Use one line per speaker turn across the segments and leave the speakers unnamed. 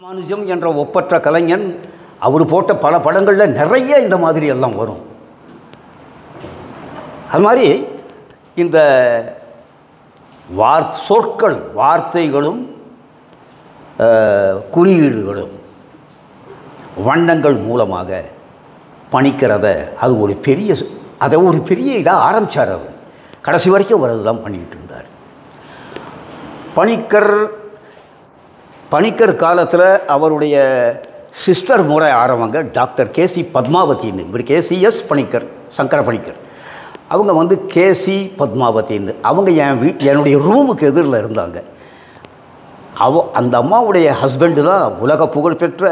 ராமானுஜம் என்ற ஒப்பற்ற கலைஞன் அவர் போட்ட பல படங்களில் நிறைய இந்த மாதிரி எல்லாம் வரும். அது மாதிரி இந்த சொற்கள் வார்த்தைகளும் குறியீடுகளும் வண்ணங்கள் மூலமாக பணிக்கிறத அது ஒரு பெரிய இதாக ஆரம்பித்தார். அவர் கடைசி வரைக்கும் அவர் அதுதான் பண்ணிக்கிட்டு இருந்தார். பணிக்கர் காலத்தில் அவருடைய சிஸ்டர் முறை ஆரம்பங்க டாக்டர் கேசி பத்மாவதின்னு, இவர் கேசிஎஸ் பணிக்கர், சங்கர பணிக்கர். அவங்க கேசி பத்மாவதின்னு அவங்க என்னுடைய ரூமுக்கு எதிரில் இருந்தாங்க. அந்த அம்மாவுடைய ஹஸ்பண்டு தான் உலக புகழ்பெற்ற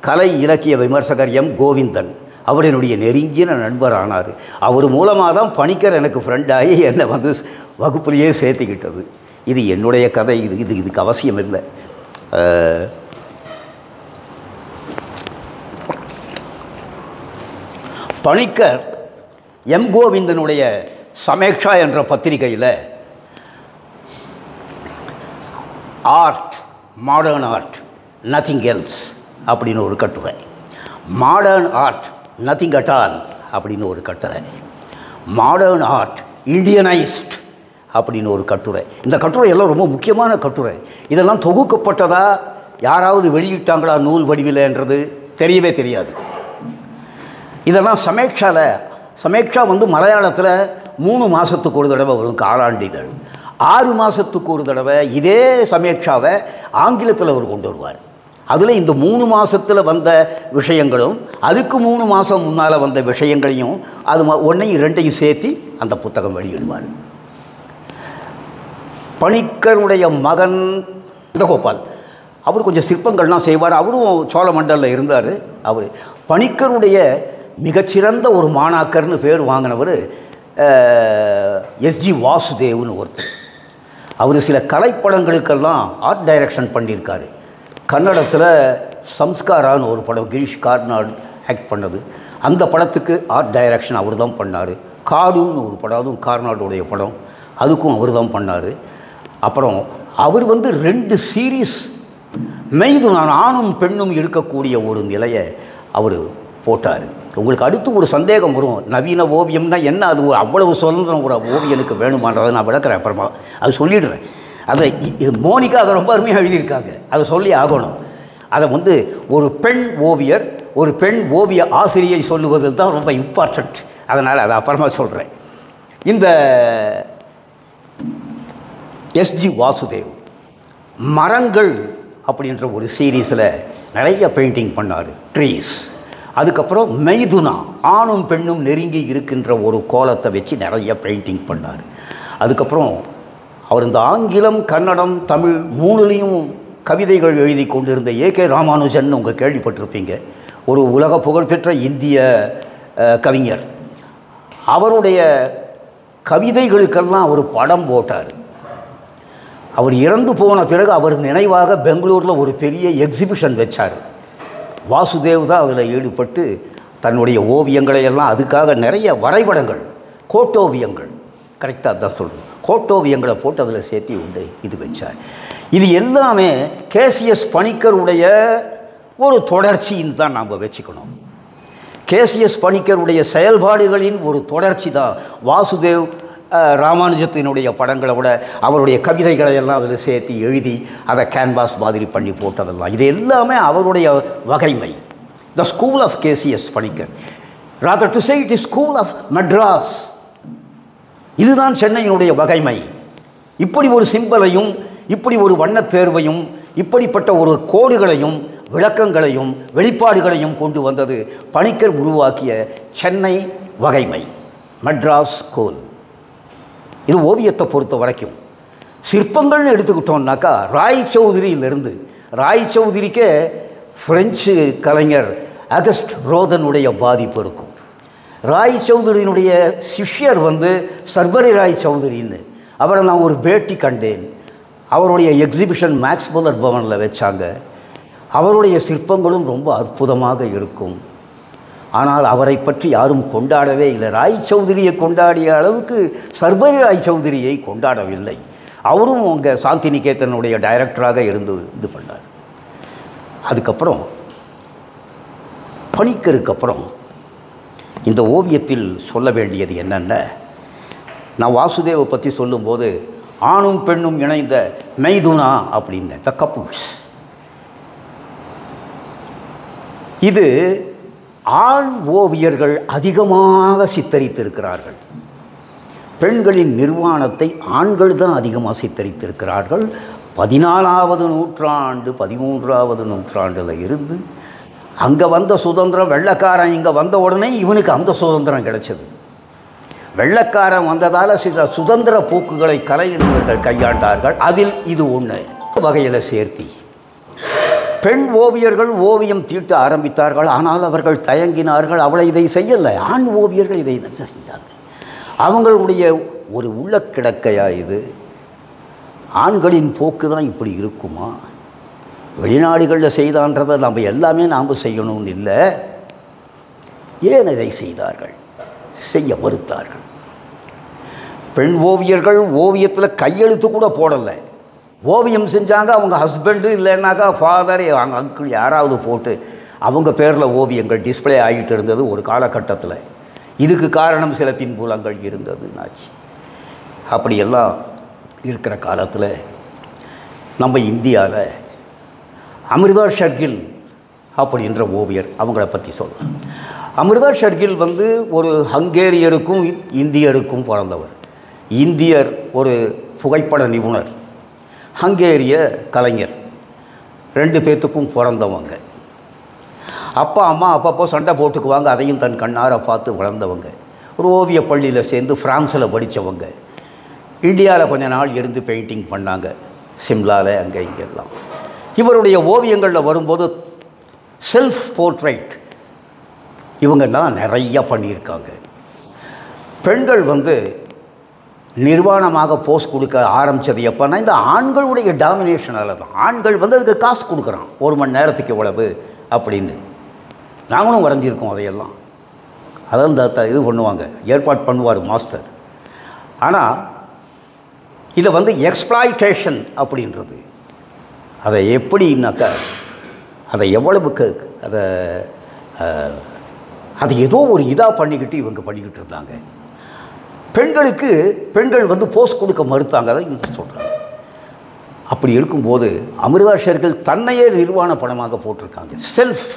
கலை இலக்கிய விமர்சகர் எம் கோவிந்தன். அவர் என்னுடைய நெருங்கிய நண்பர் ஆனார். அவர் மூலமாக தான் பணிக்கர் எனக்கு ஃப்ரெண்டாகி என்னை வகுப்புலேயே சேர்த்துக்கிட்டது. இது என்னுடைய கதை. இதுக்கு அவசியம் இல்லை. பணிக்கர் எம் கோவிந்தனுடைய சமேக்ஷா என்ற பத்திரிகையில் art, modern art, nothing else அப்படின்னு ஒரு கட்டுரை, modern art nothing at all அப்படின்னு ஒரு கட்டுரை, மாடர்ன் ஆர்ட் இண்டியனைஸ்ட் அப்படின்னு ஒரு கட்டுரை. இந்த கட்டுரை எல்லாம் ரொம்ப முக்கியமான கட்டுரை. இதெல்லாம் தொகுக்கப்பட்டதா யாராவது வெளியிட்டாங்களா நூல் வடிவில்ன்றது தெரியவே தெரியாது. இதெல்லாம் சமேக்ஷா மலையாளத்தில் 3 மாதத்துக்கு ஒரு தடவை வரும், காலாண்டிதழ். 6 மாதத்துக்கு ஒரு தடவை இதே சமேக்ஷாவை ஆங்கிலத்தில் அவர் கொண்டு வருவார். அதில் இந்த 3 மாதத்தில் வந்த விஷயங்களும் அதுக்கு 3 மாதம் முன்னால் வந்த விஷயங்களையும் அது ஒன்றையும் 2ஐயும் சேர்த்து அந்த புத்தகம் வெளியிடுவார். பணிக்கருடைய மகன் நந்தகோபால் அவர் கொஞ்சம் சிற்பங்கள்லாம் செய்வார். அவரும் சோழமண்டலில் இருந்தார். அவர் பணிக்கருடைய மிகச்சிறந்த ஒரு மாணாக்கர்னு பேர் வாங்கினவர் எஸ்ஜி வாசுதேவ்னு ஒருத்தர். அவர் சில கலைப்படங்களுக்கெல்லாம் ஆர்ட் டைரக்ஷன் பண்ணியிருக்காரு. கன்னடத்தில் சம்ஸ்காரான்னு ஒரு படம் கிரீஷ் கார்னாட் ஆக்ட் பண்ணது, அந்த படத்துக்கு ஆர்ட் டைரக்ஷன் அவர் தான் பண்ணார். காடுன்னு ஒரு படம், அதுவும் கார்னாடோடைய படம், அதுக்கும் அவர் தான் பண்ணார். அப்புறம் அவர் 2 சீரீஸ் மெய்துனான் ஆணும் பெண்ணும் இருக்கக்கூடிய ஒரு நிலையை அவர் போட்டார். உங்களுக்கு அடுத்து ஒரு சந்தேகம் வரும், நவீன ஓவியம்னா என்ன, அது அவ்வளவு சுதந்திரம் ஒரு ஓவியனுக்கு வேணுமான்றதை நான் விளக்குறேன், அப்புறமா அது சொல்லிடுறேன். அதை மோனிகா அதை ரொம்ப அருமையாக எழுதியிருக்காங்க, அதை சொல்லி ஆகணும். அதை ஒரு பெண் ஓவியர், ஒரு பெண் ஓவிய ஆசிரியை சொல்லுவது தான் ரொம்ப இம்பார்ட்டண்ட். அதனால் அதை அப்புறமா சொல்கிறேன். இந்த எஸ்ஜி வாசுதேவ் மரங்கள் அப்படின்ற ஒரு சீரீஸில் நிறைய பெயிண்டிங் பண்ணார், ட்ரீஸ். அதுக்கப்புறம் மெய்துனா ஆணும் பெண்ணும் நெருங்கி இருக்கின்ற ஒரு கோலத்தை வச்சு நிறைய பெயிண்டிங் பண்ணார். அதுக்கப்புறம் அவர் இந்த ஆங்கிலம், கன்னடம், தமிழ் 3லையும் கவிதைகள் எழுதி கொண்டிருந்த ஏகே ராமானுஜன் உங்கள் கேள்விப்பட்டிருப்பீங்க. ஒரு உலக புகழ்பெற்ற இந்திய கவிஞர். அவருடைய கவிதைகளுக்கெல்லாம் அவர் படம் போட்டார். அவர் இறந்து போன பிறகு அவர் நினைவாக பெங்களூரில் ஒரு பெரிய எக்ஸிபிஷன் வச்சார். வாசுதேவ் தான் அதில் ஈடுபட்டு தன்னுடைய ஓவியங்களை எல்லாம், அதுக்காக நிறைய வரைபடங்கள், கோட்டோவியங்கள், கரெக்டாக தான் சொல்கிறேன், கோட்டோவியங்களை போட்டு அதில் சேர்த்தி உண்டு இது வச்சார். இது எல்லாமே கேசிஎஸ் பணிக்கருடைய ஒரு தொடர்ச்சின்னு தான் நாம் வச்சுக்கணும். கேசிஎஸ் பணிக்கருடைய செயல்பாடுகளின் ஒரு தொடர்ச்சி தான் வாசுதேவ் ராமானுஜத்தினுடைய படங்களை விட அவருடைய கவிதைகளை எல்லாம் அதில் சேர்த்து எழுதி அதை கேன்வாஸ் மாதிரி பண்ணி போட்டதெல்லாம் இது எல்லாமே அவருடைய வகைமை. The school of KCS Panicker, rather to say it is school of Madras. இதுதான் சென்னையினுடைய வகைமை. இப்படி ஒரு சிம்பலையும், இப்படி ஒரு வண்ணத் தேர்வையும், இப்படிப்பட்ட ஒரு கோடுகளையும் விளக்கங்களையும் வெளிப்பாடுகளையும் கொண்டு வந்தது பணிக்கர் உருவாக்கிய சென்னை வகைமை, மெட்ராஸ் ஸ்கூல். இது ஓவியத்தை பொறுத்த வரைக்கும். சிற்பங்கள்னு எடுத்துக்கிட்டோம்னாக்கா ராய் சௌதரிக்கே ஃப்ரெஞ்சு கலைஞர் அகஸ்ட் ரோதனுடைய பாதிப்பு இருக்கும். ராய் சௌதரியினுடைய சிஷ்யர் சர்வரி ராய் சௌதரின்னு, அவரை நான் ஒரு பேட்டி கண்டேன். அவருடைய எக்ஸிபிஷன் மேக்ஸ் முல்லர் பவனில் வச்சாங்க. அவருடைய சிற்பங்களும் ரொம்ப அற்புதமாக இருக்கும். ஆனால் அவரை பற்றி யாரும் கொண்டாடவே இல்லை. ராய் சௌதரியை கொண்டாடிய அளவுக்கு சர்வரி ராய் சௌதரியை கொண்டாடவில்லை. அவரும் அங்கே சாந்தி நிகேதனுடைய டைரக்டராக இருந்து இது பண்ணார். அதுக்கப்புறம் பணிக்கருக்கு அப்புறம் இந்த ஓவியத்தில் சொல்ல வேண்டியது என்னென்ன, நான் வாசுதேவை பற்றி சொல்லும்போது ஆணும் பெண்ணும் இணைந்த மைதுனா அப்படின்னு த கப்புள்ஸ். இது ஆண் ஓவியர்கள் அதிகமாக சித்தரித்திருக்கிறார்கள். பெண்களின் நிர்வாணத்தை ஆண்கள் தான் அதிகமாக சித்தரித்திருக்கிறார்கள். 14வது நூற்றாண்டு 13வது நூற்றாண்டில் இருந்து அங்கே வந்த சுதந்திரம், வெள்ளைக்காரன் இங்கே வந்த உடனே இவனுக்கு அந்த சுதந்திரம் கிடைச்சது. வெள்ளைக்காரன் வந்ததால் சில சுதந்திர போக்குகளை கலைஞர்கள் கையாண்டார்கள். அதில் இது ஒன்று வகையில் சேர்த்தி பெண் ஓவியர்கள் ஓவியம் தீட்ட ஆரம்பித்தார்கள். ஆனால் அவர்கள் தயங்கினார்கள். அவளை இதை செய்யலை. ஆண் ஓவியர்கள் இதை செஞ்சாங்க. அவங்களுடைய ஒரு உள்ள கிடக்கையா இது? ஆண்களின் போக்கு தான் இப்படி இருக்குமா? வெளிநாடுகளில் செய்தான்றதை நம்ம எல்லாமே நாம் செய்யணும்னு இல்லை. ஏன் இதை செய்தார்கள்? செய்ய மறுத்தார்கள். பெண் ஓவியர்கள் ஓவியத்தில் கையெழுத்து கூட போடலை. ஓவியம் செஞ்சாங்க. அவங்க ஹஸ்பண்டு இல்லைன்னாக்கா ஃபாதர், அவங்க அங்கிள் யாராவது போட்டு அவங்க பேரில் ஓவியங்கள் டிஸ்பிளே ஆகிட்டு இருந்தது ஒரு காலகட்டத்தில். இதுக்கு காரணம் சில பின்புலங்கள் இருந்ததுன்னாச்சு. அப்படியெல்லாம் இருக்கிற காலத்தில் நம்ம இந்தியாவில் அமிர்தா ஷர்கில் அப்படின்ற ஓவியர், அவங்கள பற்றி சொல்லலாம். அமிர்தா ஷர்கில் ஒரு ஹங்கேரியருக்கும் இந்தியருக்கும் பிறந்தவர். இந்தியர் ஒரு புகைப்பட நிபுணர், ஹங்கேரிய கலைஞர். 2 பேர்த்துக்கும் பிறந்தவங்க. அப்பா அம்மா அப்பப்போ சண்டை போட்டுக்குவாங்க. அதையும் தன் கண்ணார பார்த்து வளர்ந்தவங்க. ஒரு ஓவிய பள்ளியில் சேர்ந்து ஃப்ரான்ஸில் படித்தவங்க. இந்தியாவில் கொஞ்ச நாள் இருந்து பெயிண்டிங் பண்ணாங்க, சிம்லாவில் அங்கே இங்கெல்லாம். இவருடைய ஓவியங்களில் வரும்போது செல்ஃப் போர்ட்ரைட் இவங்க தான் நிறையா பண்ணியிருக்காங்க. பெண்கள் நிர்வாணமாக போஸ் கொடுக்க ஆரம்பித்தது எப்போனா இந்த ஆண்களுடைய டாமினேஷனால் தான். ஆண்கள் அதுக்கு காசு கொடுக்குறான், 1 மணி நேரத்துக்கு இவ்வளவு அப்படின்னு. நாங்களும் வரைஞ்சிருக்கோம் அதையெல்லாம். அதான் இந்த இது பண்ணுவாங்க, ஏற்பாடு பண்ணுவார் மாஸ்டர். ஆனால் இதை எக்ஸ்ப்ளாய்டேஷன் அப்படின்றது, அதை எப்படின்னாக்கா அதை எவ்வளவுக்கு அதை ஏதோ ஒரு இதாக பண்ணிக்கிட்டு இவங்க பண்ணிக்கிட்டு இருந்தாங்க. பெண்கள் போஸ் கொடுக்க மறுத்தாங்க. அதை சொல்கிறாங்க. அப்படி இருக்கும்போது அமிர்தா ஷர்கில் தன்னையே நிர்வாண படமாக போட்டிருக்காங்க. செல்ஃப்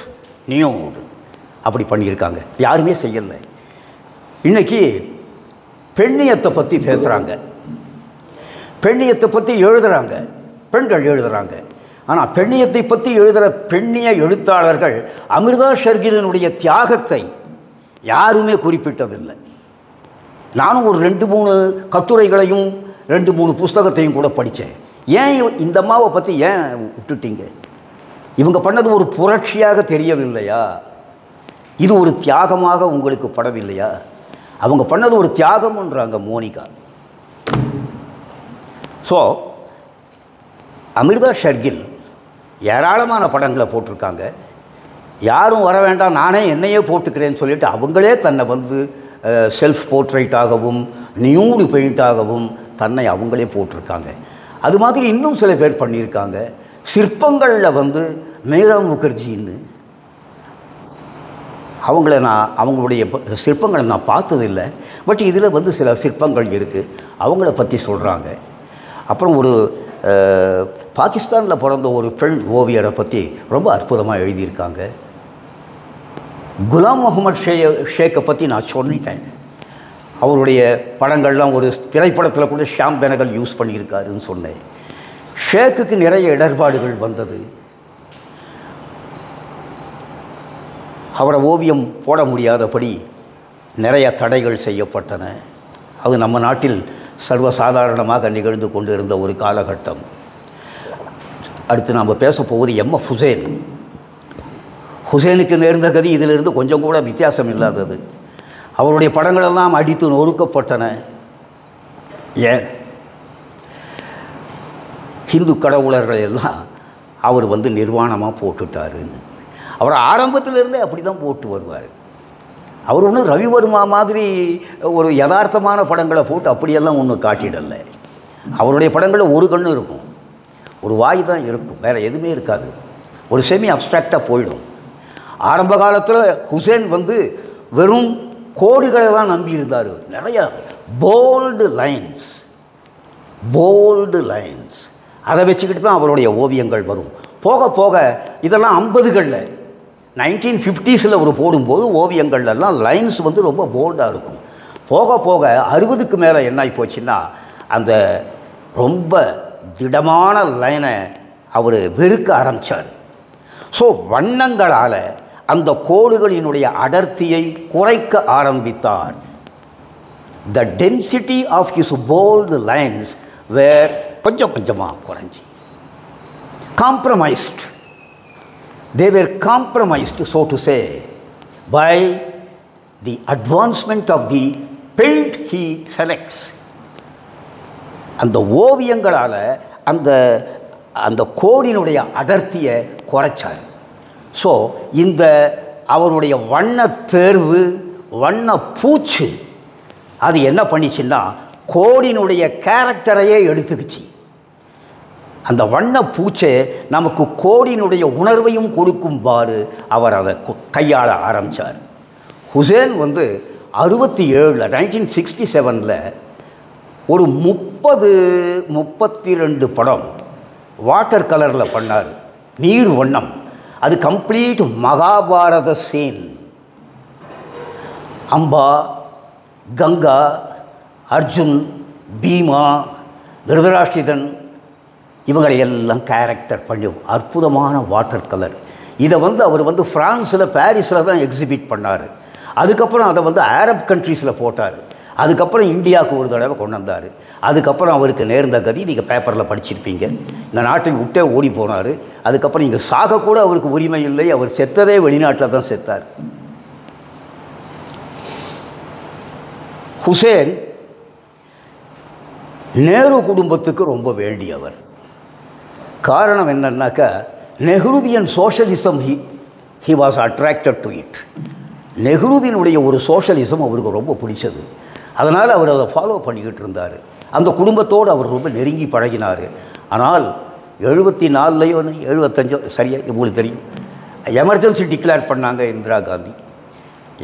நியூட் அப்படி பண்ணியிருக்காங்க. யாருமே செய்யலை. இன்றைக்கி பெண்ணியத்தை பற்றி பேசுகிறாங்க, பெண்ணியத்தை பற்றி எழுதுகிறாங்க, பெண்கள் எழுதுகிறாங்க. ஆனால் பெண்ணியத்தை பற்றி எழுதுகிற பெண்ணிய எழுத்தாளர்கள் அமிர்தா ஷர்கிலினுடைய தியாகத்தை யாருமே குறிப்பிட்டதில்லை. நானும் ஒரு 2-3 கட்டுரைகளையும் 2-3 புஸ்தகத்தையும் கூட படித்தேன். ஏன் இந்த அம்மாவை பற்றி ஏன் விட்டுட்டீங்க? இவங்க பண்ணது ஒரு புரட்சியாக தெரியவில்லையா? இது ஒரு தியாகமாக உங்களுக்கு படவில்லையா? அவங்க பண்ணது ஒரு தியாகம்ன்றாங்க மோனிகா. ஸோ அமிர்தா ஷர்கில் ஏராளமான படங்களை போட்டிருக்காங்க. யாரும் வர வேண்டாம், நானே என்னையே போட்டுக்கிறேன்னு சொல்லிட்டு அவங்களே தன்னை செல்ஃப் போர்ட்ரைட்டாகவும் நியூடு பெயிண்டாகவும் தன்னை அவங்களே போட்டிருக்காங்க. அது மாதிரி இன்னும் சில பேர் பண்ணியிருக்காங்க. சிற்பங்களில் மீரா முகர்ஜின்னு அவங்களுடைய சிற்பங்களை நான் பார்த்ததில்லை. பட் இதில் சில சிற்பங்கள் இருக்குது, அவங்கள பற்றி சொல்கிறாங்க. அப்புறம் ஒரு பாகிஸ்தானில் பிறந்த ஒரு பெண் ஓவியரை பற்றி ரொம்ப அற்புதமாக எழுதியிருக்காங்க. குலாம் முகமது ஷேக்கை பற்றி நான் சொல்லிட்டேன். அவருடைய படங்கள்லாம் ஒரு திரைப்படத்தில் கூட ஷாம் பெனகல் யூஸ் பண்ணியிருக்காருன்னு சொன்னேன். ஷேக்குக்கு நிறைய இடர்பாடுகள் வந்தது. அவரை ஓவியம் போட முடியாதபடி நிறைய தடைகள் செய்யப்பட்டன. அது நம்ம நாட்டில் சர்வசாதாரணமாக நிகழ்ந்து கொண்டு இருந்த ஒரு காலகட்டம். அடுத்து நாம் பேசப்போவது எம்எஃப் ஹுசேன். ஹுசேனுக்கு நேர்ந்த கதி இதிலிருந்து கொஞ்சம் கூட வித்தியாசம் இல்லாதது. அவருடைய படங்களெல்லாம் அடித்து நொறுக்கப்பட்டன. ஏன்? ஹிந்து கடவுளர்கள் எல்லாம் அவர் நிர்வாணமாக போட்டுட்டாருன்னு. அவர் ஆரம்பத்திலிருந்தே அப்படி தான் போட்டு வருவார். அவர் ஒன்றும் ரவிவர்மா மாதிரி ஒரு யதார்த்தமான படங்களை போட்டு அப்படியெல்லாம் ஒன்றும் காட்டிடலை. அவருடைய படங்களில் ஒரு கண்ணு இருக்கும், ஒரு வாய் தான் இருக்கும், வேறு எதுவுமே இருக்காது. ஒரு செமி அப்ஸ்ட்ராக்டாக போயிடும். ஆரம்ப காலத்தில் ஹுசேன் வந்து வெறும் கோடுகளை தான் நம்பி இருந்தார். நிறைய போல்டு லைன்ஸ் அதை வச்சுக்கிட்டு தான் அவருடைய ஓவியங்கள் வரும். போக போக இதெல்லாம் 50களில் 1950s ஒரு போடும்போது ஓவியங்கள்லாம் லைன்ஸ் வந்து ரொம்ப போல்டாக இருக்கும். போக போக 60க்கு மேலே என்ன ஆகி போச்சுன்னா அந்த ரொம்ப திடமான லைனை அவர் வெறுக்க ஆரம்பித்தார். ஸோ வண்ணங்களால் அந்த கோடுகளினுடைய அடர்த்தியை குறைக்க ஆரம்பித்தார். The density of his bold lines where கொஞ்சம் கொஞ்சமாக குறைஞ்சி compromised. They were compromised, so to say, by the advancement of the paint he selects. அந்த ஓவியங்களால் அந்த அந்த கோடினுடைய அடர்த்தியை குறைச்சார். ஸோ இந்த அவருடைய வண்ண தேர்வு, வண்ண பூச்சு அது என்ன பண்ணிச்சுன்னா கோடினுடைய கேரக்டரையே எடுத்துக்கிச்சு. அந்த வண்ண பூச்சை நமக்கு கோடினுடைய உணர்வையும் கொடுக்கும்பாடு அவர் அதை கையாள ஆரம்பித்தார். ஹுசேன் வந்து 67 1967 ஒரு 32 படம் வாட்டர் கலரில் பண்ணார், நீர் வண்ணம். அது கம்ப்ளீட் மகாபாரத சீன். அம்பா, கங்கா, அர்ஜுன், பீமா, திருதராஷ்டிரன் இவங்களை எல்லாம் கேரக்டர் பண்ணி அற்புதமான வாட்டர் கலர். இதை வந்து அவர் வந்து ஃப்ரான்ஸில் பாரிஸில் தான் எக்ஸிபிட் பண்ணார். அதுக்கப்புறம் அதை வந்து அரப் கண்ட்ரீஸில் போட்டார். அதுக்கப்புறம் இந்தியாவுக்கு ஒரு தடவை கொண்டு வந்தார். அதுக்கப்புறம் அவருக்கு நேர்ந்த கதி நீங்கள் பேப்பரில் படிச்சிருப்பீங்க. இந்த நாட்டை விட்டே ஓடி போனார். அதுக்கப்புறம் இங்கே சாகக்கூட அவருக்கு உரிமை இல்லை. அவர் செத்ததே வெளிநாட்டில் தான் செத்தார். ஹுசேன் நேரு குடும்பத்துக்கு ரொம்ப வேண்டியவர். காரணம் என்னன்னாக்கா Nehruvian socialism he was attracted to it. நெஹ்ருவினுடைய ஒரு சோஷலிசம் அவருக்கு ரொம்ப பிடிச்சது. அதனால் அவர் அதை ஃபாலோ பண்ணிக்கிட்டு இருந்தார். அந்த குடும்பத்தோடு அவர் ரொம்ப நெருங்கி பழகினார். ஆனால் 74லையோ 75 சரியாக உங்களுக்கு தெரியும், எமர்ஜென்சி டிக்ளேர் பண்ணாங்க இந்திரா காந்தி.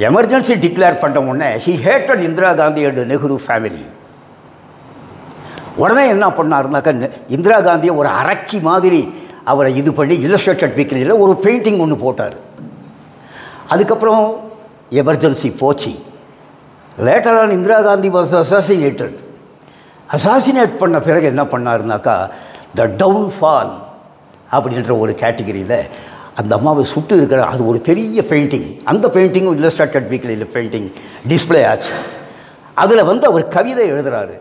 எமர்ஜென்சி டிக்ளேர் பண்ண உடனே he hated Indira Gandhi and Nehru family. உடனே என்ன பண்ணாருனாக்கா இந்திரா காந்தியை ஒரு அரக்கி மாதிரி அவரை இது பண்ணி இல்லஸ்ட்ரேட்டட் வீக்லியில் ஒரு பெயிண்டிங் ஒன்று போட்டார். அதுக்கப்புறம் எமர்ஜென்சி போச்சு. லேட்டரான இந்திரா காந்தி வாஸ் அசாசினேட் பண்ண பிறகு என்ன பண்ணாருனாக்கா த டவுன்ஃபால் அப்படின்ற ஒரு கேட்டகரியில் அந்த அம்மாவை சுட்டு இருக்கிற அது ஒரு பெரிய பெயிண்டிங். அந்த பெயிண்டிங்கும் இல்லஸ்ட்ரேட்டட் வீக்லியில் பெயிண்டிங் டிஸ்பிளே ஆச்சு. அதில் வந்து அவர் கவிதை எழுதுகிறாரு.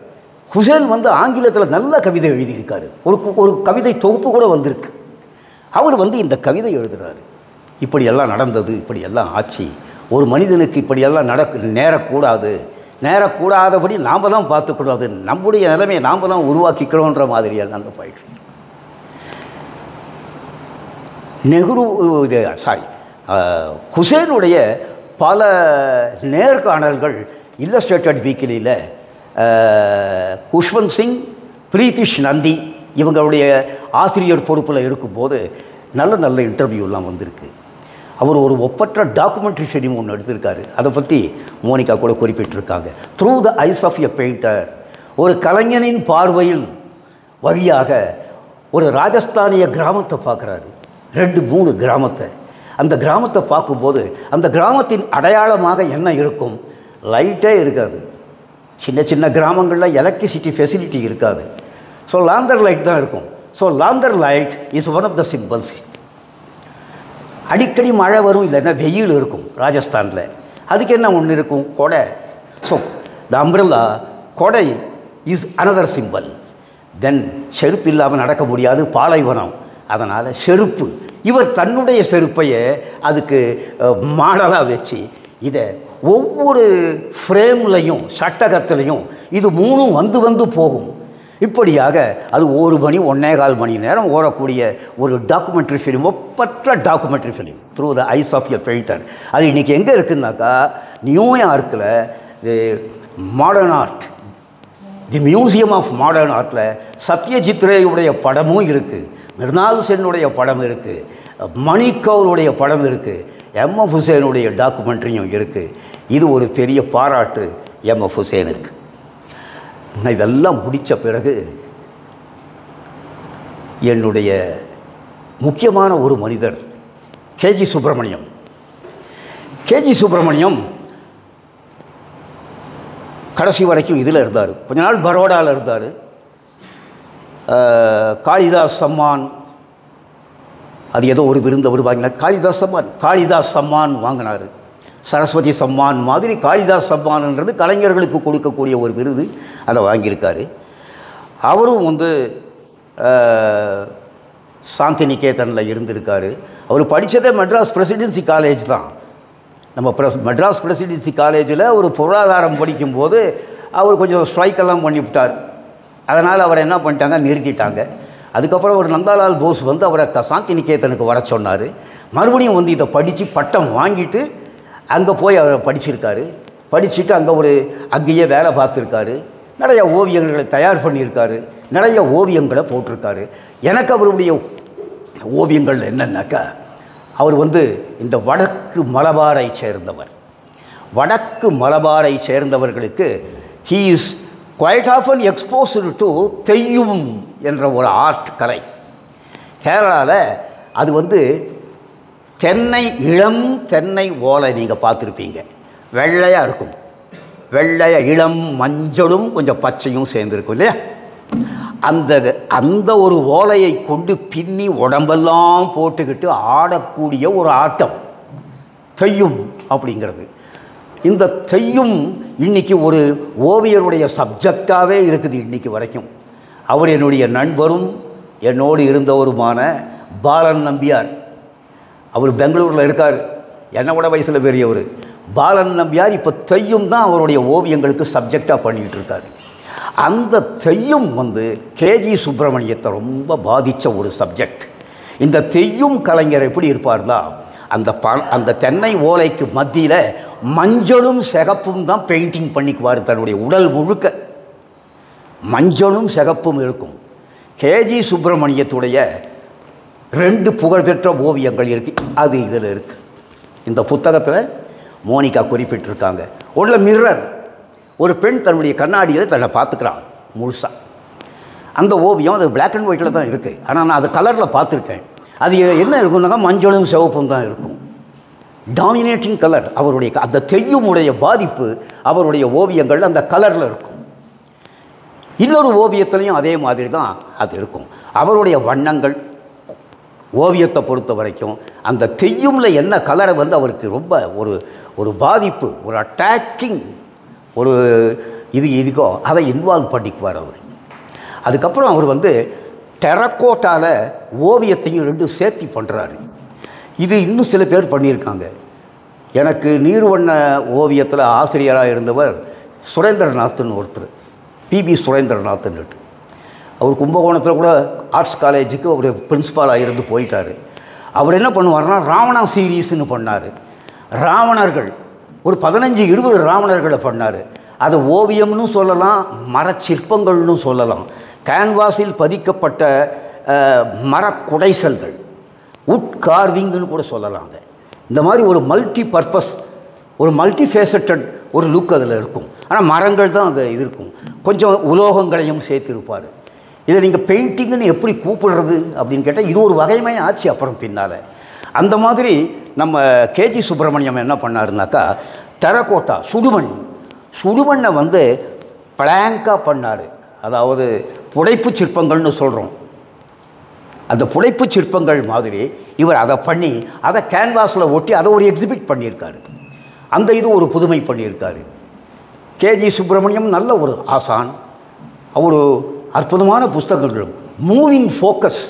ஹுசேன் வந்து ஆங்கிலத்தில் நல்ல கவிதை எழுதியிருக்காரு. ஒரு கவிதை தொகுப்பு கூட வந்திருக்கு. அவர் வந்து இந்த கவிதை எழுதுகிறாரு. இப்படியெல்லாம் நடந்தது, இப்படியெல்லாம் ஆச்சு, ஒரு மனிதனுக்கு இப்படியெல்லாம் நேரக்கூடாதபடி நாம் தான் பார்த்துக்கூடாது, நம்முடைய நிலைமையை நாம் தான் உருவாக்கிக்கிறோன்ற மாதிரியெல்லாம் அந்த போயிட்டு ஹுசேனுடைய பல நேர்காணல்கள் இல்லஸ்ட்ரேட்டட் வீக்லியில் குஷ்வந்த் சிங், பிரீத்திஷ் நந்தி இவங்களுடைய ஆசிரியர் பொறுப்பில் இருக்கும்போது நல்ல இன்டர்வியூலாம் வந்திருக்கு. அவர் ஒரு ஒப்பற்ற டாக்குமெண்ட்ரி ஃபிலிம் ஒன்று எடுத்திருக்காரு. அதை பற்றி மோனிகா கூட குறிப்பிட்டிருக்காங்க. Through the eyes of a painter. ஒரு கலைஞனின் பார்வையில் வழியாக ஒரு ராஜஸ்தானிய கிராமத்தை பார்க்குறாரு. 2-3 கிராமத்தை. அந்த கிராமத்தை பார்க்கும்போது அந்த கிராமத்தின் அடையாளமாக என்ன இருக்கும்? லைட்டே இருக்காது. சின்ன கிராமங்களில் எலக்ட்ரிசிட்டி ஃபெசிலிட்டி இருக்காது. ஸோ லாந்தர் லைட் தான் இருக்கும். ஸோ லாந்தர் light is one of the simples. அடிக்கடி மழை வரும், இல்லைன்னா வெயில் இருக்கும் ராஜஸ்தானில். அதுக்கு என்ன ஒன்று இருக்கும்? கொடை. ஸோ த அம்ப்ரெல்லா, கொடை இஸ் அனதர் சிம்பிள். தென் செருப்பு இல்லாமல் நடக்க முடியாது, பாலைவனம். அதனால் செருப்பு. இவர் தன்னுடைய செருப்பையே அதுக்கு மாடலாக வச்சு இதை ஒவ்வொரு ஃப்ரேம்லையும் சட்டகத்திலையும் இது 3 வந்து போகும். இப்படியாக அது 1 மணி 1.25 மணி நேரம் ஓடக்கூடிய ஒரு டாக்குமெண்ட்ரி ஃபிலிம், ஒப்பற்ற documentary film through the eyes of a painter. அது இன்றைக்கி எங்கே இருக்குதுனாக்கா நியூயார்க்கில் modern art, the museum of modern ஆர்ட்டில் சத்யஜித் ரேயுடைய படமும் இருக்குது, மிருனால் சென்னுடைய படம் இருக்குது, மணிக்கவுலுடைய படம் இருக்குது, எம்எஃப் ஹுசேனுடைய டாக்குமெண்ட்ரியும் இருக்குது. இது ஒரு பெரிய பாராட்டு எம்எஃப் ஹுசேனுக்கு. நான் இதெல்லாம் முடித்த பிறகு என்னுடைய முக்கியமான ஒரு மனிதர் கேஜி சுப்பிரமணியம். கேஜி சுப்பிரமணியம் கடைசி வரைக்கும் இதில் இருந்தார். கொஞ்ச நாள் பரோடாவில் இருந்தார். காளிதாஸ் சம்மான், அது ஏதோ ஒரு விருந்து அவர் வாங்கினார். காளிதாஸ் சம்மான் வாங்கினார். சரஸ்வதி சம்மான் மாதிரி காளிதாஸ் சம்மான்ன்றது கலைஞர்களுக்கு கொடுக்கக்கூடிய ஒரு விருது, அதை வாங்கியிருக்காரு. அவரும் வந்து சாந்தி நிகேதனில் இருந்திருக்காரு. அவர் படித்ததே மெட்ராஸ் பிரசிடென்சி காலேஜ் தான். நம்ம மெட்ராஸ் பிரசிடென்சி காலேஜில் ஒரு பொருளாதாரம் படிக்கும்போது அவர் கொஞ்சம் ஸ்ட்ரைக்கெல்லாம் பண்ணிவிட்டார். அதனால் அவரை என்ன பண்ணிட்டாங்க, நிறுத்திட்டாங்க. அதுக்கப்புறம் ஒரு நந்தாலால் போஸ் வந்து அவரை சாந்தி நிகேதனுக்கு வர சொன்னார். மறுபடியும் வந்து இதை படித்து பட்டம் வாங்கிட்டு அங்கே போய் அவர் படிச்சிருக்காரு. படிச்சுட்டு அங்கேயே வேலை பார்த்துருக்காரு. நிறைய ஓவியங்களை தயார் பண்ணியிருக்காரு. நிறைய ஓவியங்களை போட்டிருக்காரு. எனக்கு அவருடைய ஓவியங்கள் என்னன்னாக்கா, அவர் வந்து இந்த வடக்கு மலபாரை சேர்ந்தவர். வடக்கு மலபாரை சேர்ந்தவர்களுக்கு he is quite often exposed to Theyyam என்ற ஒரு ஆர்ட் கலை. கேரளாவில் அது வந்து இளம் தென்னை ஓலை நீங்கள் பார்த்துருப்பீங்க. வெள்ளையாக இருக்கும். இளம் மஞ்சளும் கொஞ்சம் பச்சையும் சேர்ந்துருக்கும் இல்லையா? அந்த ஒரு ஓலையை கொண்டு பின்னி உடம்பெல்லாம் போட்டுக்கிட்டு ஆடக்கூடிய ஒரு ஆட்டம் தெய்யும் அப்படிங்கிறது. இந்த தெய்யும் இன்றைக்கி ஒரு ஓவியருடைய சப்ஜெக்டாகவே இருக்குது இன்றைக்கி வரைக்கும். அவர் என்னுடைய நண்பரும் என்னோடு இருந்தவருமான பாலன் நம்பியார். அவர் பெங்களூரில் இருக்கார். என்னை விட வயசில் பெரியவர். பாலன் நம்பியார் இப்போ தெய்யும் தான் அவருடைய ஓவியங்களுக்கு சப்ஜெக்டாக பண்ணிகிட்டு இருக்காரு. அந்த தெய்யும் வந்து கேஜி சுப்பிரமணியத்தை ரொம்ப பாதித்த ஒரு சப்ஜெக்ட். இந்த தெய்யும் கலைஞர் எப்படி இருப்பார்னா, அந்த தென்னை ஓலைக்கு மத்தியில் மஞ்சளும் சிகப்பும் தான் பெயிண்டிங் பண்ணிக்குவார். தன்னுடைய உடல் முழுக்க மஞ்சளும் சிகப்பும் இருக்கும். கேஜி சுப்பிரமணியத்துடைய 2 புகழ்பெற்ற ஓவியங்கள் இருக்குது. அது இதில் இருக்குது. இந்த புத்தகத்தில் மோனிகா குறிப்பிட்டிருக்காங்க. உள்ள மிர்ரர், ஒரு பெண் தன்னுடைய கண்ணாடியில் தன்னை பார்த்துக்கிறான் முழுசாக. அந்த ஓவியம் அது பிளாக் அண்ட் ஒயிட்டில் தான் இருக்குது. ஆனால் நான் அதை கலரில் பார்த்துருக்கேன். அது என்ன இருக்குன்னாக்கா மஞ்சளும் சிவப்பும் தான் இருக்கும். Dominating colour. அவருடைய அந்த தெய்யுமுடைய பாதிப்பு அவருடைய ஓவியங்கள் அந்த கலரில் இருக்கும். இன்னொரு ஓவியத்துலேயும் அதே மாதிரி தான் அது இருக்கும். அவருடைய வண்ணங்கள் ஓவியத்தை பொறுத்த வரைக்கும் அந்த தெய்யுமில் என்ன கலரை வந்து அவருக்கு ரொம்ப ஒரு பாதிப்பு, ஒரு அட்டாக்கிங் ஒரு இருக்கோ அதை இன்வால்வ் பண்ணிக்குவார் அவர். அதுக்கப்புறம் அவர் வந்து டெரக்கோட்டாவில் ஓவியத்தையும் 2 சேர்த்தி பண்ணுறாரு. இது இன்னும் சில பேர் பண்ணியிருக்காங்க. எனக்கு நீர்வண்ண ஓவியத்தில் ஆசிரியராக இருந்தவர் சுரேந்திரநாத்னு ஒருத்தர், பிபி சுரேந்திரநாத்ன்னுட்டு. அவர் கும்பகோணத்தில் கூட ஆர்ட்ஸ் காலேஜுக்கு அவர் பிரின்ஸிபாலாக இருந்து போயிட்டார். அவர் என்ன பண்ணுவார்னா ராவணா சீரீஸ்னு பண்ணார். ராவணர்கள் ஒரு 15-20 ராவணர்களை பண்ணார். அது ஓவியம்னு சொல்லலாம், மரச்சிற்பங்கள்னு சொல்லலாம். கேன்வாஸில் பதிக்கப்பட்ட மரக்குடைசல்கள், உட் கார்விங்னு கூட சொல்லலாம். அதை இந்த மாதிரி ஒரு மல்டி பர்பஸ், ஒரு மல்டி ஃபேசட்டட் ஒரு லுக் அதில் இருக்கும். ஆனால் மரங்கள் தான் அது இது இருக்கும். கொஞ்சம் உலோகங்களையும் சேர்த்திருப்பார். இதை நீங்கள் பெயிண்டிங்குன்னு எப்படி கூப்பிடுறது அப்படின்னு கேட்டால் இது ஒரு வகைமை ஆச்சு அப்புறம் பின்னால். அந்த மாதிரி நம்ம கேஜி சுப்பிரமணியம் என்ன பண்ணாருனாக்கா, டெரக்கோட்டா சுடுமண்ணை வந்து பிளாங்காக பண்ணார். அதாவது புடைப்பு சிற்பங்கள்னு சொல்கிறோம். அந்த புடைப்பு சிற்பங்கள் மாதிரி இவர் அதை பண்ணி அதை கேன்வாஸில் ஒட்டி அதை ஒரு எக்ஸிபிட் பண்ணியிருக்காரு. அந்த இது ஒரு புதுமை பண்ணியிருக்காரு. கேஜி சுப்பிரமணியம் நல்ல ஒரு ஆசான். அவர் அற்புதமான புஸ்தகங்கள், மூவிங் ஃபோக்கஸ்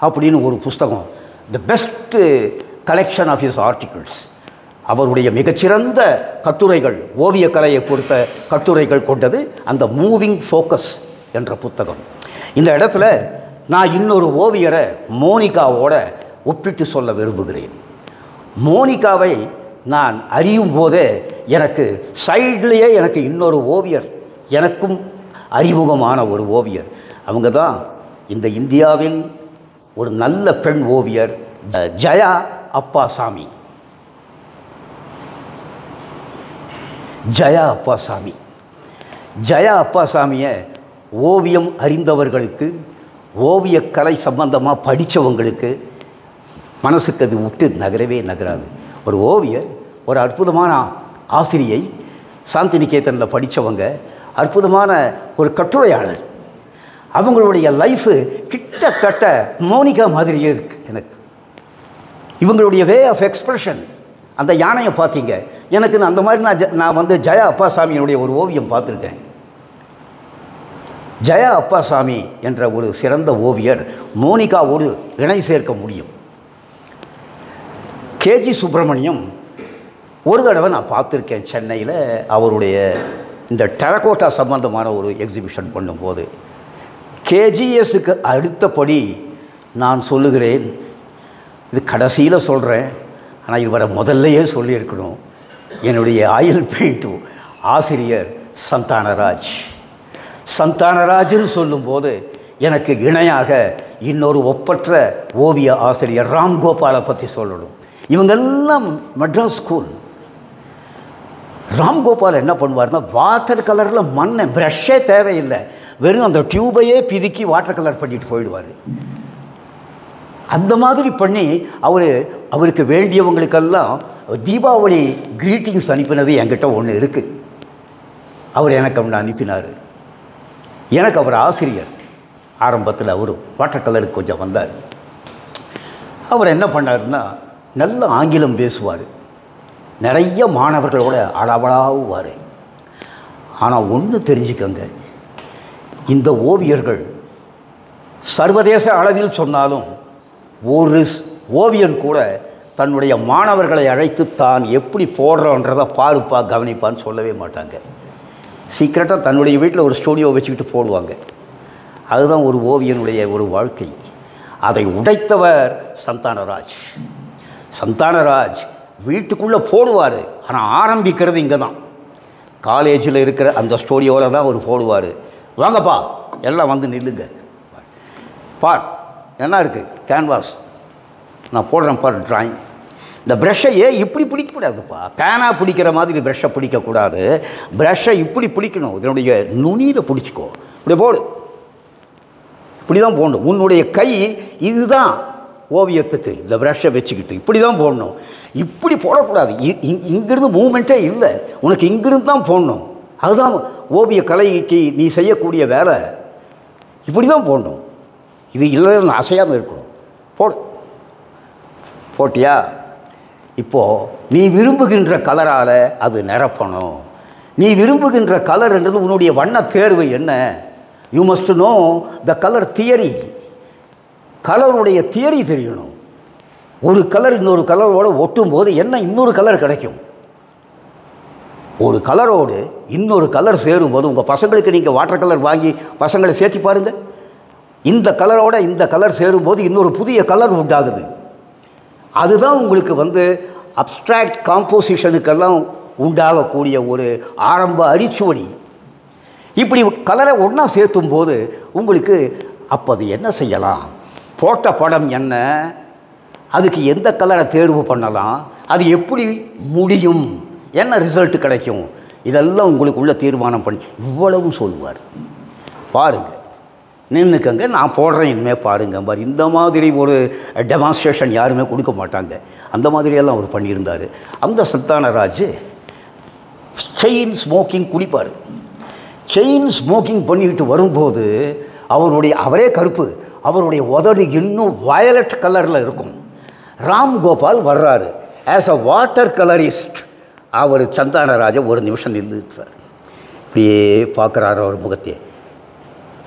அப்படின்னு ஒரு புஸ்தகம், the best collection of his articles. அவருடைய மிகச்சிறந்த கட்டுரைகள், ஓவியக்கலையை பொறுத்த கட்டுரைகள் கொண்டது அந்த மூவிங் ஃபோக்கஸ் என்ற புத்தகம். இந்த இடத்துல நான் இன்னொரு ஓவியரை மோனிகாவோட ஒப்பிட்டு சொல்ல விரும்புகிறேன். மோனிகாவை நான் அறியும் போதே எனக்கு சைட்லேயே எனக்கு இன்னொரு ஓவியர், எனக்கும் அறிமுகமான ஒரு ஓவியர். அவங்க தான் இந்த இந்தியாவின் ஒரு நல்ல பெண் ஓவியர் ஜெயா அப்பாசாமி. ஜெயா அப்பாசாமி ஜெயா அப்பாசாமியை ஓவியம் அறிந்தவர்களுக்கு, ஓவியக்கலை சம்பந்தமாக படித்தவங்களுக்கு மனசுக்கு அது விட்டு நகரவே நகராது. ஒரு ஓவியர், ஒரு அற்புதமான ஆசிரியை, சாந்திநிகேதனில் படித்தவங்க, அற்புதமான ஒரு கட்டுரையாளர். அவங்களுடைய லைஃபு கிட்டத்தட்ட மோனிகா மாதிரியே இருக்குது எனக்கு. இவங்களுடைய வே ஆஃப் எக்ஸ்ப்ரெஷன், அந்த யானையை பார்த்தீங்க, எனக்கு அந்த மாதிரி நான் வந்து ஜெயா அப்பாசாமியினுடைய ஒரு ஓவியம் பார்த்துருக்கேன். ஜெயா அப்பாசாமி என்ற ஒரு சிறந்த ஓவியர் மோனிகாவோடு இணை சேர்க்க முடியும். கேஜி சுப்பிரமணியம் ஒரு தடவை நான் பார்த்துருக்கேன் சென்னையில். அவருடைய இந்த டெரகோட்டா சம்பந்தமான ஒரு எக்ஸிபிஷன் பண்ணும்போது, கேஜிஎஸ்க்கு அடுத்தபடி நான் சொல்லுகிறேன், இது கடைசியில் சொல்கிறேன், ஆனால் இது வர முதல்லையே சொல்லியிருக்கணும், என்னுடைய ஆயில் பெயிண்ட் ஆசிரியர் சந்தானராஜ். சந்தானராஜ்னு சொல்லும்போது எனக்கு இணையாக இன்னொரு ஒப்பற்ற ஓவிய ஆசிரியர் ராம்கோபாலை பற்றி சொல்லணும். இவங்கெல்லாம் மெட்ராஸ் ஸ்கூல். ராம்கோபால் என்ன பண்ணுவார்னா, வாட்டர் கலரில் மண்ணை ப்ரஷ்ஷே தேவையில்லை, வெறும் அந்த டியூபையே பிதுக்கி வாட்டர் கலர் பண்ணிட்டு போயிடுவார். அந்த மாதிரி பண்ணி அவருக்கு வேண்டியவங்களுக்கெல்லாம் தீபாவளி க்ரீட்டிங்ஸ் அனுப்பினது என்கிட்ட ஒன்று இருக்குது. அவர் எனக்கு ஒன்று அனுப்பினார். எனக்கு அவர் ஆசிரியர். ஆரம்பத்தில் அவர் வாட்டர் கலருக்கு கொஞ்சம் வந்தார். அவர் என்ன பண்ணாருன்னா, நல்ல ஆங்கிலம் பேசுவார், நிறைய மாணவர்களோட அளவலாவுவார். ஆனால் ஒன்று தெரிஞ்சுக்கங்க, இந்த ஓவியர்கள் சர்வதேச அளவில் சொன்னாலும் ஒரு ஓவியன் கூட தன்னுடைய மாணவர்களை அழைத்து தான் எப்படி போடுறோன்றதை பாருப்பா கவனிப்பான்னு சொல்லவே மாட்டாங்க. சீக்கிரட்டாக தன்னுடைய வீட்டில் ஒரு ஸ்டூடியோ வச்சுக்கிட்டு போடுவாங்க. அதுதான் ஒரு ஓவியனுடைய ஒரு வாழ்க்கை. அதை உடைத்தவர் சந்தானராஜ். சந்தானராஜ் வீட்டுக்குள்ளே போடுவார், ஆனால் ஆரம்பிக்கிறது இங்கே தான். காலேஜில் இருக்கிற அந்த ஸ்டூடியோவில் தான் அவர் போடுவார். வாங்கப்பா எல்லாம் வந்து நில்லுங்க, பார் என்ன இருக்குது கேன்வாஸ், நான் போடுறேன் பார் ட்ராயிங். இந்த ப்ரஷ்ஷையே இப்படி பிடிக்கக்கூடாதுப்பா, பேனா பிடிக்கிற மாதிரி ப்ரஷ்ஷை பிடிக்கக்கூடாது, ப்ரஷ்ஷை இப்படி பிடிக்கணும், இதனுடைய நுனியில் பிடிச்சிக்கோ, இப்படி போடு, இப்படி தான் போடணும். உன்னுடைய கை இதுதான் ஓவியத்துக்கு, இந்த ப்ரஷ்ஷை வச்சுக்கிட்டு இப்படி தான் போடணும், இப்படி போடக்கூடாது, இங்கிருந்து மூமெண்ட்டே இல்லை, உனக்கு இங்கிருந்து தான் போடணும். அதுதான் ஓவிய கலைக்கு நீ செய்யக்கூடிய வேலை, இப்படி தான் போடணும், இது இல்லைன்னு அசையாமல் இருக்கணும், போடு. போட்டியா? இப்போது நீ விரும்புகின்ற கலரால் அது நிரப்பணும். நீ விரும்புகின்ற கலர்ன்றது உன்னுடைய வண்ண தேர்வு என்ன? You must know the colour theory. கலருடைய தியரி தெரியணும். ஒரு கலர் இன்னொரு கலரோடு ஒட்டும்போது என்ன இன்னொரு கலர் கிடைக்கும். ஒரு கலரோடு இன்னொரு கலர் சேரும்போது, உங்கள் பசங்களுக்கு நீங்கள் வாட்டர் கலர் வாங்கி பசங்களை சேர்த்து பாருங்கள், இந்த கலரோட இந்த கலர் சேரும்போது இன்னொரு புதிய கலர் உண்டாகுது. அதுதான் உங்களுக்கு அப்ஸ்ட்ராக்ட் காம்போசிஷனுக்கெல்லாம் உண்டாகக்கூடிய ஒரு ஆரம்ப அரிச்சுவடி. இப்படி கலரை ஒன்றா சேர்த்தும் போது உங்களுக்கு அப்போ அது என்ன செய்யலாம், போட்ட படம் என்ன, அதுக்கு எந்த கலரை தேர்வு பண்ணலாம், அது எப்படி முடியும், என்ன ரிசல்ட் கிடைக்கும், இதெல்லாம் உங்களுக்கு உள்ள தீர்மானம் பண்ணி இவ்வளவும் சொல்லுவார். பாருங்கள், நின்றுக்கங்க, நான் போடுறேன் இனிமேல் பாருங்க பாரு. இந்த மாதிரி ஒரு டெமான்ஸ்ட்ரேஷன் யாருமே கொடுக்க மாட்டாங்க. அந்த மாதிரியெல்லாம் அவர் பண்ணியிருந்தார். அந்த சந்தானராஜ் செயின் ஸ்மோக்கிங் குடிப்பார். செயின் ஸ்மோக்கிங் பண்ணிக்கிட்டு வரும்போது அவரே கருப்பு, அவருடைய உதடு இன்னும் வயலட் கலரில் இருக்கும். ராம்கோபால் வர்றாரு ஆஸ் அ வாட்டர் கலரிஸ்ட். அவர் சந்தானராஜை ஒரு நிமிஷம் நின்றுட்டார். இப்படியே பார்க்குறாரு அவர் முகத்தையே.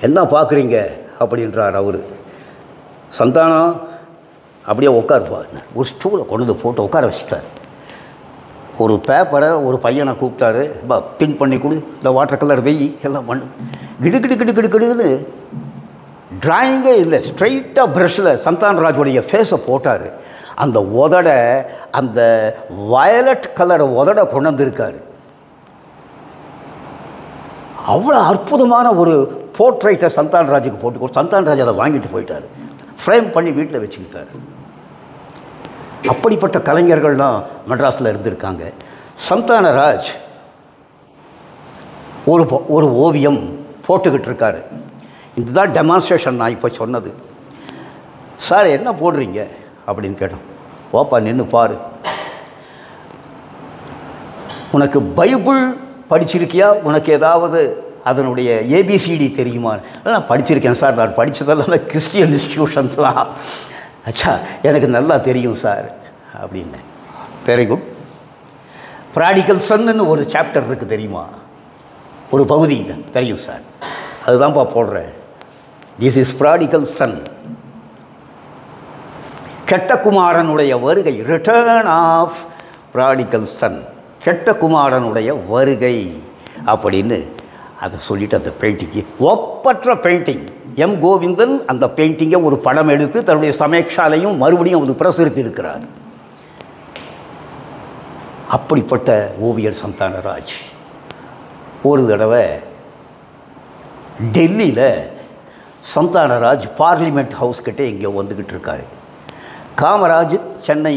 என்ன பார்க்குறீங்க அப்படின்றார் அவர். சந்தானம் அப்படியே உட்காருப்பார். ஒரு ஸ்டூலை கொண்டு போட்டு உட்கார வச்சுட்டார். ஒரு பேப்பரை ஒரு பையனை கூப்பிட்டாரு, பின் பண்ணி கொடு, இந்த வாட்டர் கலர் வெய் எல்லாம் பண்ணு. கிடு கிடு கிடு கிடு கிடுன்னு ட்ராயிங்கே இல்லை, ஸ்ட்ரைட்டாக ப்ரஷ்ஷில் சந்தானராஜுடைய ஃபேஸை போட்டார். அந்த உதட, அந்த வயலட் கலர் உதட கொண்டு வந்திருக்காரு. அவ்வளோ அற்புதமான ஒரு போர்ட்ரைட்டை சந்தானராஜுக்கு போட்டு சந்தானராஜ் அதை வாங்கிட்டு போயிட்டார். ஃப்ரேம் பண்ணி வீட்டில் வச்சுக்கிட்டார். அப்படிப்பட்ட கலைஞர்கள்லாம் மெட்ராஸில் இருந்திருக்காங்க. சந்தானராஜ் ஒரு ஓவியம் போட்டுக்கிட்டு இருக்காரு. இதுதான் டெமான்ஸ்ட்ரேஷன் நான் இப்போ சொன்னது. சார் என்ன போடுறீங்க அப்படின்னு கேட்டோம். ஓப்பா நின்று பாரு, உனக்கு பைபிள் படிச்சிருக்கியா, உனக்கு ஏதாவது அதனுடைய ஏபிசிடி தெரியுமா? நான் படிச்சிருக்கேன் சார், நான் படித்ததெல்லாம் கிறிஸ்டியன் இன்ஸ்டிடியூஷன்ஸ் தான். அச்சா எனக்கு நல்லா தெரியும் சார் அப்படின்னு. Very good. ப்ராடிக்கல் சன்னு ஒரு சாப்டர் இருக்குது தெரியுமா? ஒரு பகுதி தெரியும் சார், அதுதான்ப்பா போடுறேன். This is prodigal son. கெட்ட குமாரனுடைய வருகை, ரிட்டர்ன் ஆஃப் ப்ராடிக்கல் சன், கெட்ட குமாரனுடைய வருகை அப்படின்னு அதை சொல்லிவிட்டு அந்த பெயிண்டிங்கு ஒப்பற்ற பெயிண்டிங். எம் கோவிந்தன் அந்த பெயிண்டிங்கை ஒரு படம் எடுத்து தன்னுடைய சமீட்சாலையும் மறுபடியும் அவர் பிரசுரித்து இருக்கிறார். அப்படிப்பட்ட ஓவியர் சந்தானராஜ் ஒரு தடவை டெல்லியில் சந்தானராஜ் பார்லிமெண்ட் ஹவுஸ் கிட்டே இங்கே வந்துக்கிட்டு இருக்காரு. Kamaraj Chennai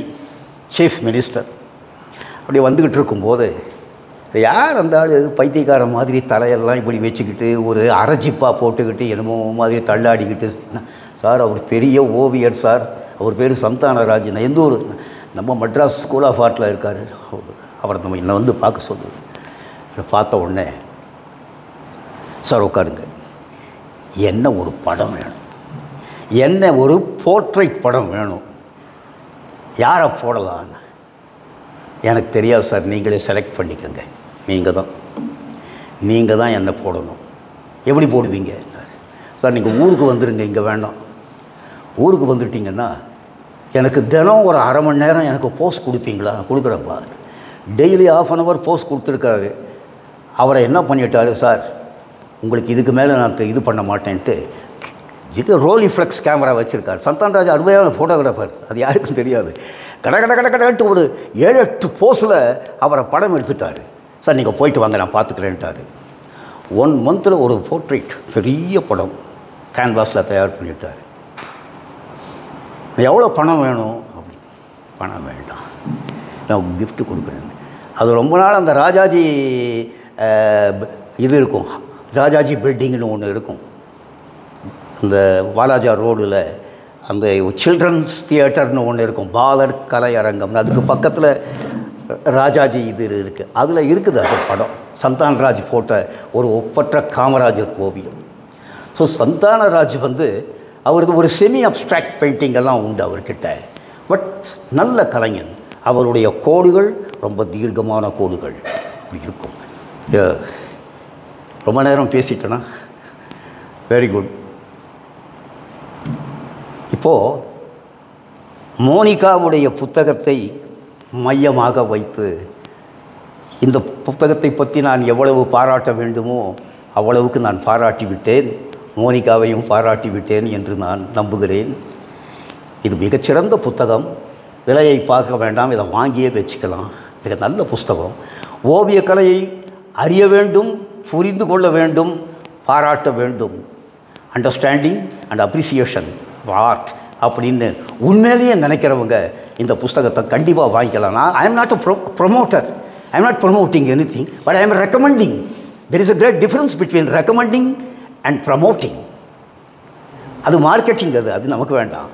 chief minister. அப்படி வந்துக்கிட்டு இருக்கும்போது யார் அந்த ஆள் பைத்தியக்கார மாதிரி தலையெல்லாம் இப்படி வச்சுக்கிட்டு ஒரு அரைச்சிப்பாக போட்டுக்கிட்டு என்னமோ மாதிரி தள்ளாடிக்கிட்டு, சார் அவர் பெரிய ஓவியர் சார், அவர் பேர் சந்தானராஜ், எந்த ஒரு நம்ம மெட்ராஸ் ஸ்கூல் ஆஃப் ஆர்ட்டில் இருக்கார், அவர் நம்ம என்னை வந்து பார்க்க சொல்லுது. பார்த்த உடனே சார் உட்காருங்க, என்ன ஒரு படம் வேணும், என்ன ஒரு போர்ட்ரைட் படம் வேணும், யாரை போடலான்னு எனக்கு தெரியாது சார், நீங்களே செலக்ட் பண்ணிக்கோங்க, நீங்கள் தான் என்னை போடணும். எப்படி போடுவீங்க சார்? நீங்கள் ஊருக்கு வந்துடுங்க, இங்கே வேண்டாம். ஊருக்கு வந்துட்டிங்கன்னா எனக்கு தினம் ஒரு அரை மணி நேரம் எனக்கு போஸ்ட் கொடுப்பீங்களா? கொடுக்குறப்பா. டெய்லி ½ போஸ்ட் கொடுத்துருக்காரு. அவரை என்ன பண்ணிட்டாரு சார், உங்களுக்கு இதுக்கு மேலே நான் இது பண்ண மாட்டேன்ட்டு இது ரோலிஃப்ளெக்ஸ் கேமரா வச்சுருக்கார். சந்தானராஜ் அருமையான ஃபோட்டோகிராஃபர், அது யாருக்கும் தெரியாது. கடன்ட்டு ஒரு 7-8 போஸில் அவரை படம் எடுத்துட்டார். சார் நீங்கள் போயிட்டு வாங்க, நான் பார்த்துக்கிறேன்ட்டார். 1 மந்தில் ஒரு போர்ட்ரேட் பெரிய படம் கேன்வாஸில் தயார் பண்ணிட்டார். எவ்வளோ பணம் வேணும் அப்படி? பணம் வேண்டாம், நான் கிஃப்ட்டு கொடுக்குறேன். அது ரொம்ப நாள் அந்த ராஜாஜி இது இருக்கும், ராஜாஜி பில்டிங்னு ஒன்று இருக்கும் இந்த வாலாஜா ரோடில். அந்த சில்ட்ரன்ஸ் தியேட்டர்னு ஒன்று இருக்கும், பாலர் கலை அரங்கம், அதுக்கு பக்கத்தில் ராஜாஜி இது இருக்குது. அதில் இருக்குது அந்த படம், சந்தானராஜ் போட்ட ஒரு ஒப்பற்ற காமராஜர் ஓவியம். ஸோ சந்தானராஜ் வந்து அவருக்கு ஒரு செமி அப்ஸ்ட்ராக்ட் பெயிண்டிங் எல்லாம் உண்டு அவர்கிட்ட. பட் நல்ல கலைஞன். அவருடைய கோடுகள் ரொம்ப தீர்க்கமான கோடுகள் அப்படி இருக்கும். ரொம்ப நேரம் பேசிட்டேன்னா வெரி குட். இப்போது மோனிகாவுடைய புத்தகத்தை மையமாக வைத்து இந்த புத்தகத்தை பற்றி நான் எவ்வளவு பாராட்ட வேண்டுமோ அவ்வளவுக்கு நான் பாராட்டிவிட்டேன், மோனிகாவையும் பாராட்டிவிட்டேன் என்று நான் நம்புகிறேன். இது மிகச்சிறந்த புத்தகம், விலையை பார்க்க வேண்டாம், இதை வாங்கியே வச்சுக்கலாம். மிக நல்ல புஸ்தகம். ஓவியக்கலையை அறிய வேண்டும், புரிந்து கொள்ள வேண்டும், பாராட்ட வேண்டும். அண்டர்ஸ்டாண்டிங் அண்ட் அப்ரிசியேஷன் ஆர்ட் அப்படின்னு உண்மையிலேயே நினைக்கிறவங்க இந்த புஸ்தகத்தை கண்டிப்பாக வாங்கிக்கலாம். I am not a promoter, I am not promoting anything, but I am recommending. There is a great difference between recommending and promoting. அது மார்க்கெட்டிங், அது நமக்கு வேண்டாம்.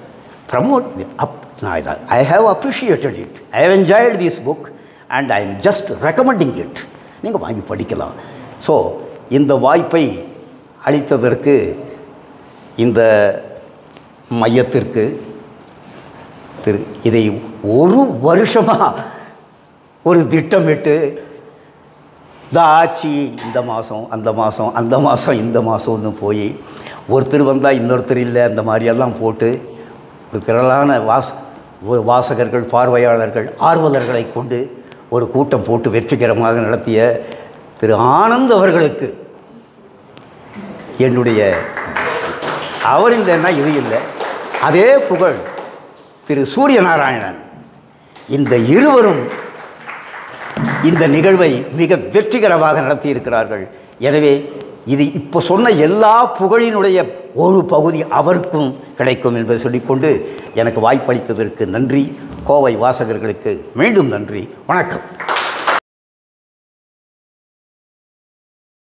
Promote I have appreciated it, I have enjoyed this book and I am just recommending it. நீங்கள் வாங்கி படிக்கலாம். So இந்த வாய்ப்பை அளித்ததற்கு இந்த மையத்திற்கு இதை ஒரு வருஷமாக ஒரு திட்டமிட்டு இந்த ஆட்சி இந்த மாதம் அந்த மாதம் அந்த மாதம் இந்த மாதம்னு போய் ஒருத்தர் வந்தால் இன்னொருத்தர் இல்லை, அந்த மாதிரியெல்லாம் போட்டு ஒரு திரளான வாசகர்கள், பார்வையாளர்கள், ஆர்வலர்களை கொண்டு ஒரு கூட்டம் போட்டு வெற்றிகரமாக நடத்திய திரு ஆனந்த் அவர்களுக்கு என்னுடைய, அவர் இல்லைன்னா இது இல்லை. அதே புகழ் திரு சூரியநாராயணன். இந்த இருவரும் இந்த நிகழ்வை மிக வெற்றிகரமாக நடத்தியிருக்கிறார்கள். எனவே இது இப்போ சொன்ன எல்லா புகழினுடைய ஒரு பகுதி அவருக்கும் கிடைக்கும் என்பதை சொல்லிக்கொண்டு எனக்கு வாய்ப்பளித்ததற்கு நன்றி. கோவை வாசகர்களுக்கு மீண்டும் நன்றி. வணக்கம்.